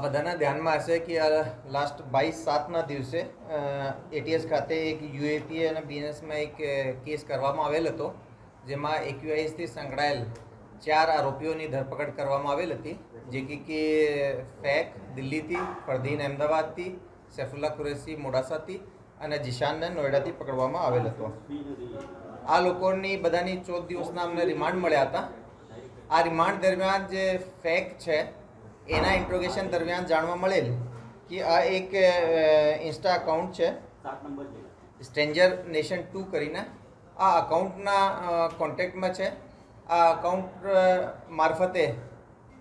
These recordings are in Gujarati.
બધાના ધ્યાનમાં હશે કે લાસ્ટ 22/7ના દિવસે એટીએસ ખાતે એક યુએપીએ અને બીએનએસમાં એક કેસ કરવામાં આવેલ હતો, જેમાં એક્યુઆઈએસથી સંકળાયેલ 4 આરોપીઓની ધરપકડ કરવામાં આવેલ હતી, જે કે ફેક દિલ્હીથી, ફરદીન અમદાવાદથી, સૈફુલ્લા કુરેશી મોડાસાથી અને જીશાનને નોઈડાથી પકડવામાં આવેલ હતો. આ લોકોની બધાની 14 દિવસના અમને રિમાન્ડ મળ્યા હતા. આ રિમાન્ડ દરમિયાન જે ફેક છે એના ઇન્ટ્રોગેશન દરમિયાન જાણવા મળેલ કે આ એક ઇન્સ્ટા અકાઉન્ટ છે સ્ટ્રેન્જર નેશન 2 કરીને. આ અકાઉન્ટના કોન્ટેક્ટમાં છે. આ અકાઉન્ટ મારફતે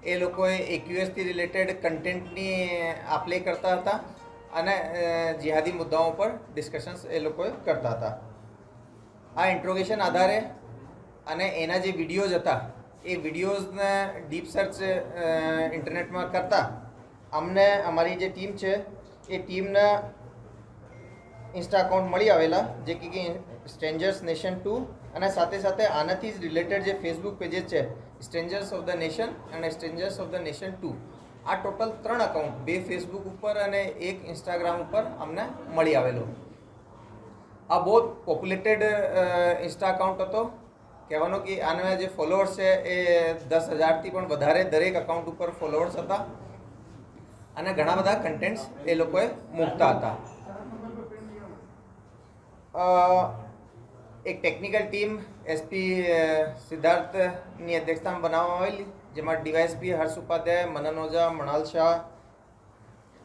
એ લોકોએ એક્યુએસથી રિલેટેડ કન્ટેન્ટની આપલે કરતા હતા અને જિહાદી મુદ્દાઓ પર ડિસ્કશન્સ એ લોકોએ કરતા હતા. આ ઇન્ટ્રોગેશન આધારે અને એના જે વિડીયોઝ હતા એ વિડીયોઝને ડીપ સર્ચ ઇન્ટરનેટમાં કરતા અમને અમારી જે ટીમ છે એ ટીમના ઇન્સ્ટા અકાઉન્ટ મળી આવેલા, જે કે સ્ટ્રેન્જર્સ નેશન 2 અને સાથે સાથે આનાથી જ રિલેટેડ જે ફેસબુક પેजेस છે સ્ટ્રેન્જર્સ ઓફ ધ નેશન અને સ્ટ્રેન્જર્સ ઓફ ધ નેશન 2. આ ટોટલ 3 અકાઉન્ટ, 2 ફેસબુક ઉપર અને 1 ઇન્સ્ટાગ્રામ ઉપર અમને મળી આવેલો. આ બહુ પોપ્યુલેટેડ ઇન્સ્ટા અકાઉન્ટ હતો. કહેવાનું કે આના જે ફોલોઅર્સ છે એ 10,000થી પણ વધારે દરેક અકાઉન્ટ ઉપર ફોલોઅર્સ હતા અને ઘણા બધા કન્ટેન્ટ્સ એ લોકોએ મૂકતા હતા. એક ટેકનિકલ ટીમ એસપી સિદ્ધાર્થની અધ્યક્ષતામાં બનાવવામાં આવેલી, જેમાં DYSP Harsh Upadhyay, Manan Ojha, Mrinal Shah,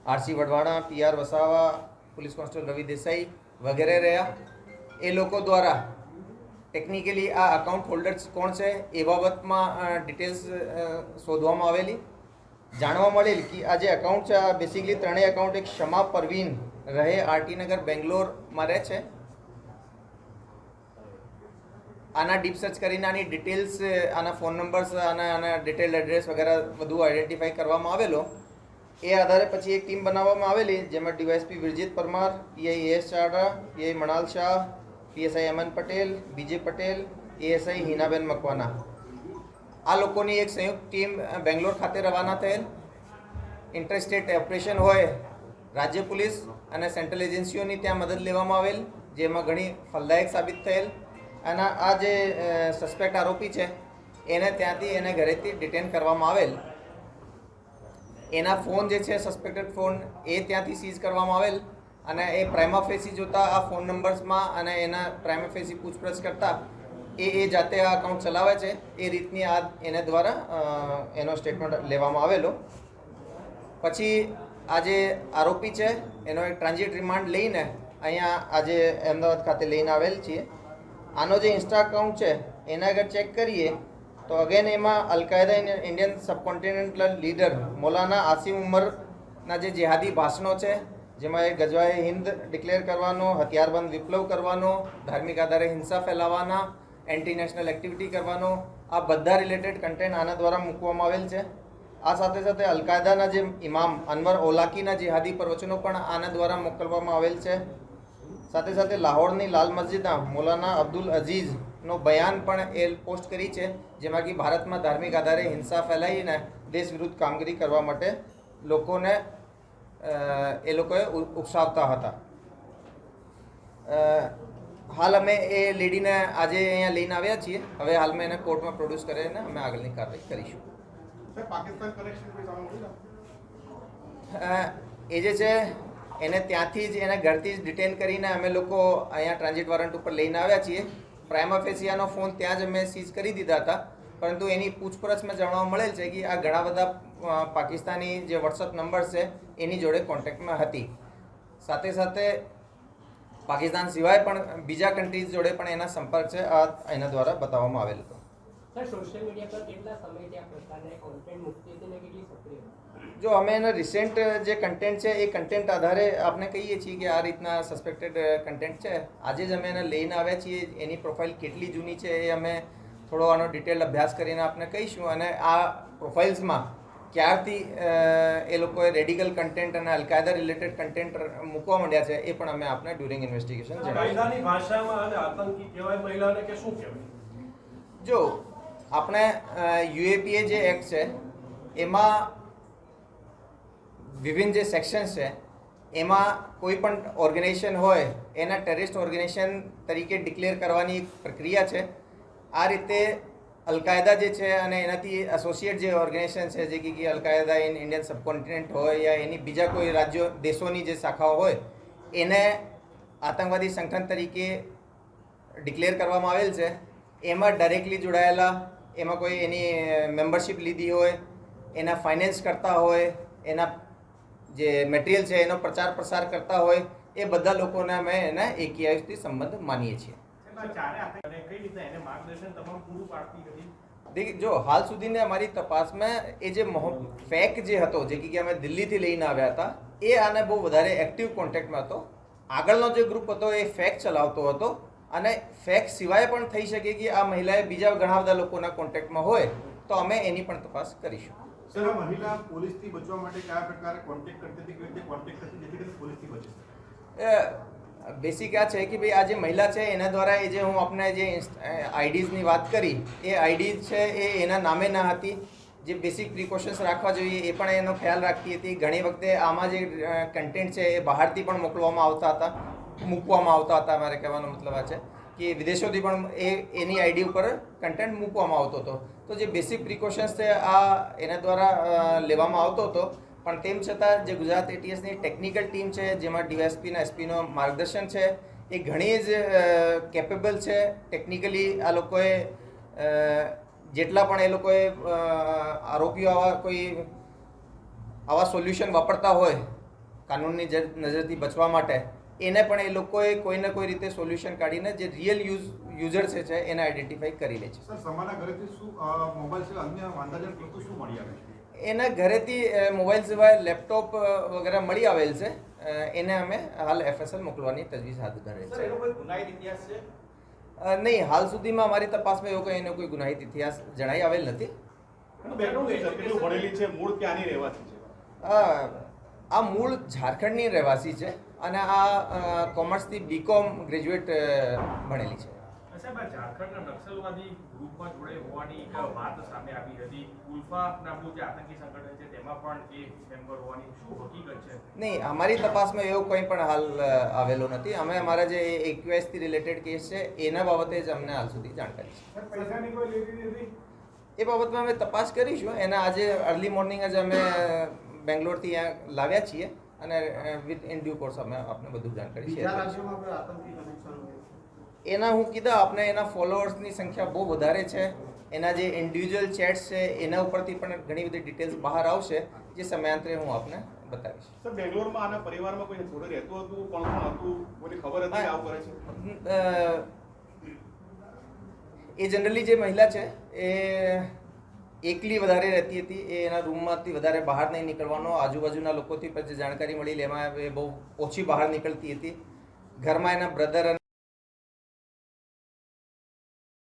RC Vadvana, PR Vasava, police constable Ravi Desai વગેરે રહ્યા. એ લોકો દ્વારા ટેકનિકલી આ અકાઉન્ટ હોલ્ડર્સ કોણ છે એ બાબતમાં ડિટેલ્સ શોધવામાં આવેલી. જાણવા મળેલ કે આ જે અકાઉન્ટ છે આ બેસિકલી ત્રણેય અકાઉન્ટ એક શમા પરવીન રહે આરટી નગર બેંગ્લોરમાં રહે છે. આના ડીપ સર્ચ કરીને આની ડિટેલ્સ, આના ફોન નંબર્સ, આના ડિટેલ એડ્રેસ વગેરે બધું આઈડેન્ટિફાઈ કરવામાં આવેલો. એ આધારે પછી એક ટીમ બનાવવામાં આવેલી, જેમાં DYSP Virjit Parmar, PI S Chada, PI Mrinal Shah, PSI Aman Patel, BJ Patel, ASI હિનાબેન મકવાના, આ લોકોની એક સંયુક્ત ટીમ બેંગ્લોર ખાતે રવાના થયેલ. ઇન્ટરસ્ટેટ ઓપરેશન હોય રાજ્ય પોલીસ અને સેન્ટ્રલ એજન્સીઓની ત્યાં મદદ લેવામાં આવેલ, જેમાં ઘણી ફલદાયક સાબિત થયેલ. અને આ જે સસ્પેક્ટ આરોપી છે એને ત્યાંથી એને ઘરેથી ડિટેન કરવામાં આવેલ. એના ફોન જે છે સસ્પેક્ટેડ ફોન એ ત્યાંથી સીઝ કરવામાં આવેલ અને એ પ્રાઇમા ફેસી જોતા આ ફોન નંબર્સમાં અને એના પ્રાઇમા ફેસી પૂછપરછ કરતા એ જાતે આ અકાઉન્ટ ચલાવે છે એ રીતની આ એના દ્વારા એનો સ્ટેટમેન્ટ લેવામાં આવેલો. પછી આ જે આરોપી છે એનો એક ટ્રાન્ઝિટ રિમાન્ડ લઈને અહીંયા આજે અમદાવાદ ખાતે લઈને આવેલ છીએ. આનો જે ઇન્સ્ટા અકાઉન્ટ છે એના આગળ ચેક કરીએ તો અગેન એમાં al Qaeda Indian subcontinental leader Maulana Asim ઉમરના જે જેહાદી ભાષણો છે, જેમાં એ ગજવાએ હિન્દ ડિક્લેર કરવાનો, હથિયારબંધ વિપ્લવ કરવાનો, ધાર્મિક આધારે હિંસા ફેલાવવાના, એન્ટી નેશનલ એક્ટિવિટી કરવાનો, આ બધા રિલેટેડ કન્ટેન્ટ આના દ્વારા મૂકવામાં આવેલ છે. આ સાથે સાથે અલકાયદાના જે ઇમામ અનવર ઓલાકીના જેહાદી પ્રવચનો પણ આના દ્વારા મોકલવામાં આવેલ છે. સાથે સાથે લાહોરની લાલ મસ્જિદના મૌલાના અબ્દુલ અઝીઝનો બયાન પણ એ પોસ્ટ કરી છે, જેમાં કે ભારતમાં ધાર્મિક આધારે હિંસા ફેલાવીને દેશ વિરુદ્ધ કામગીરી કરવા માટે લોકોને એ લોકોએ ઉકસાવતા હતા. હાલ અમે એ લેડીને આજે અહીંયા લઈને આવ્યા છીએ. હવે હાલમાં એને કોર્ટમાં પ્રોડ્યુસ કરીને અમે આગળની કાર્યવાહી કરીશું. એ જે છે એને ત્યાંથી જ એના ઘરથી જ ડિટેન કરીને અમે લોકો અહીંયા ટ્રાન્ઝિટ વોરંટ ઉપર લઈને આવ્યા છીએ. પ્રાઇમા ફેસિયાનો ફોન ત્યાં જ અમે સીઝ કરી દીધા હતા, પરંતુ એની પૂછપરછમાં જાણવા મળેલ છે કે આ ઘણા બધા પાકિસ્તાની જે વોટ્સઅપ નંબર છે એની જોડે કોન્ટેક્ટમાં હતી. સાથે સાથે પાકિસ્તાન સિવાય પણ બીજા કન્ટ્રીઝ જોડે પણ એના સંપર્ક છે, આ એના દ્વારા બતાવવામાં આવેલ હતો. સોશિયલ મીડિયા પર કેટલા સમયથી આ પ્રકારના કોન્ટેન્ટ મુકતી હતી અને કેટલી સક્રિય? જો અમે એના રિસેન્ટ જે કન્ટેન્ટ છે એ કન્ટેન્ટ આધારે આપણે કહીએ છીએ કે આ રીતના સસ્પેક્ટેડ કન્ટેન્ટ છે. આજે જ અમે એને લઈને આવ્યા છીએ. એની પ્રોફાઇલ કેટલી જૂની છે એ અમે થોડો આનો ડિટેલ અભ્યાસ કરીને આપણે કહીશું, અને આ પ્રોફાઇલ્સમાં ક્યારથી એ લોકોએ રેડિકલ કન્ટેન્ટ અને અલકાયદા રિલેટેડ કન્ટેન્ટ મૂકવા માંડ્યા છે એ પણ અમે આપણે ડ્યુરિંગ ઇન્વેસ્ટિગેશન કાયદાની ભાષામાં અને આતંકી કહેવાય મહિલાને કે શું કહેવાય? જો આપણે યુએપીએ જે એક્ટ છે એમાં વિભિન્ન જે સેક્શન્સ છે એમાં કોઈ પણ ઓર્ગેનાઇઝેશન હોય એના ટેરરિસ્ટ ઓર્ગેનાઇઝેશન તરીકે ડિક્લેર કરવાની એક પ્રક્રિયા છે. આ રીતે અલકાયદા જે છે અને એનાથી એસોસિએટ જે ઓર્ગેનાઇઝેશન છે જે કે અલકાયદા ઇન ઇન્ડિયન સબકોન્ટિનેન્ટ હોય યા એની બીજા કોઈ રાજ્યો દેશોની જે શાખાઓ હોય એને આતંકવાદી સંગઠન તરીકે ડિક્લેર કરવામાં આવેલ છે. એમાં ડાયરેક્ટલી જોડાયેલા, એમાં કોઈ એની મેમ્બરશિપ લીધી હોય, એના ફાઇનાન્સ કરતા હોય, એના જે મટીરિયલ છે એનો પ્રચાર પ્રસાર કરતા હોય, એ બધા લોકોને અમે એના AKIથી સંબંધ માનીએ છીએ. જો હાલ સુધીને અમારી તપાસમાં એ જે ફેક જે હતો જે કે અમે દિલ્હીથી લઈને આવ્યા હતા એ આને બહુ વધારે એક્ટિવ કોન્ટેક્ટમાં હતો. આગળનો જે ગ્રુપ હતો એ ફેક ચલાવતો હતો અને ફેક સિવાય પણ થઈ શકે કે આ મહિલાએ બીજા ઘણા બધા લોકોના કોન્ટેક્ટમાં હોય તો અમે એની પણ તપાસ કરીશું. સર, આ મહિલા પોલીસથી બચવા માટે કયા પ્રકારે કોન્ટેક્ટ કરતી હતી, કેવી રીતે કોન્ટેક્ટ કરતી જેથી કરીને પોલીસથી બચી શકે? બેસિક આ છે કે ભાઈ આ જે મહિલા છે એના દ્વારા એ જે હું આપણે જે આઈડીઝની વાત કરી એ આઈડી છે એ એના નામે ના હતી. જે બેસિક પ્રિકોશન્સ રાખવા જોઈએ એ પણ એનો ખ્યાલ રાખતી હતી. ઘણી વખતે આમાં જે કન્ટેન્ટ છે એ બહારથી પણ મૂકવામાં આવતા હતા. મારે કહેવાનો મતલબ આ છે કે વિદેશોથી પણ એની આઈડી ઉપર કન્ટેન્ટ મૂકવામાં આવતો હતો. તો જે બેસિક પ્રિકોશન્સ છે આ એના દ્વારા લેવામાં આવતો હતો. પણ તેમ છતાં જે ગુજરાત ATSની ટેકનિકલ ટીમ છે જેમાં ડીવાયએસપીના SPનો માર્ગદર્શન છે એ ઘણી જ કેપેબલ છે. ટેકનિકલી આ લોકોએ જેટલા પણ એ લોકોએ આરોપીઓ આવા સોલ્યુશન વાપરતા હોય કાનૂનની નજરથી બચવા માટે એને પણ એ લોકોએ કોઈને કોઈ રીતે સોલ્યુશન કાઢીને જે રિયલ યુઝર છે એને આઈડેન્ટિફાઈ કરી લે છે. સર, સમાના ઘરેથી શું મોબાઈલ સિવાય અન્ય વાંધાજનક વસ્તુ શું મળી આવે છે? એના ઘરેથી મોબાઈલ સિવાય લેપટોપ વગેરે મળી આવેલ છે. એને અમે હાલ FSL મોકલવાની તજવીજ હાથ ધરેલ છે. નહીં, હાલ સુધીમાં અમારી તપાસમાં એવો એનો કોઈ ગુનાહિત ઇતિહાસ જણાઈ આવેલ નથી. આ મૂળ ઝારખંડની રહેવાસી છે અને આ કોમર્સથી BCom ગ્રેજ્યુએટ ભણેલી છે. ઝારખંડના નક્સલવાદી ગ્રુપમાં જોડે હોવાની એક વાત સામે આવી હતી. ઉલ્ફા નામનું જે આતંકી સંગઠન છે તેમાં પણ એ મેમ્બર હોવાની શું હકીકત છે? નહીં, અમારી તપાસમાં એવો કંઈ પણ હાલ આવેલો નથી. અમે અમારા જે AQISથી રિલેટેડ કેસ છે એના બાબતે જ અમને હાલ સુધી જાણકારી છે. એ બાબતમાં અમે તપાસ કરીશું. એના આજે અર્લી મોર્નિંગ જ અમે બેંગ્લોરથી અહીંયા લાવ્યા છીએ અને વિથ ઇન ડ્યુ કોર્સ અમે આપને બધું જાણકારી શેર કરીશું. એના હું કીધા આપને એના ફોલોઅર્સની સંખ્યા બહુ વધારે છે. એના જે ઇન્ડિવિજ્યુઅલ ચેટ્સ છે એના ઉપરથી પણ ઘણી બધી ડિટેલ્સ બહાર આવશે જે સમયાંતરે હું આપને બતાવીશ. સર, બેંગ્લોરમાં આના પરિવારમાં કોઈ જોડે રહેતું હતું, કોણ હતું, કોઈને ખબર હતી આવું કરે છે? એ જનરલી જે મહિલા છે એ એકલી વધારે રહેતી હતી. એ એના રૂમમાંથી વધારે બહાર નહીં નીકળવાનો. આજુબાજુના લોકોથી પણ જે જાણકારી મળી એમાં એ બહુ ઓછી બહાર નીકળતી હતી. ઘરમાં એના બ્રધર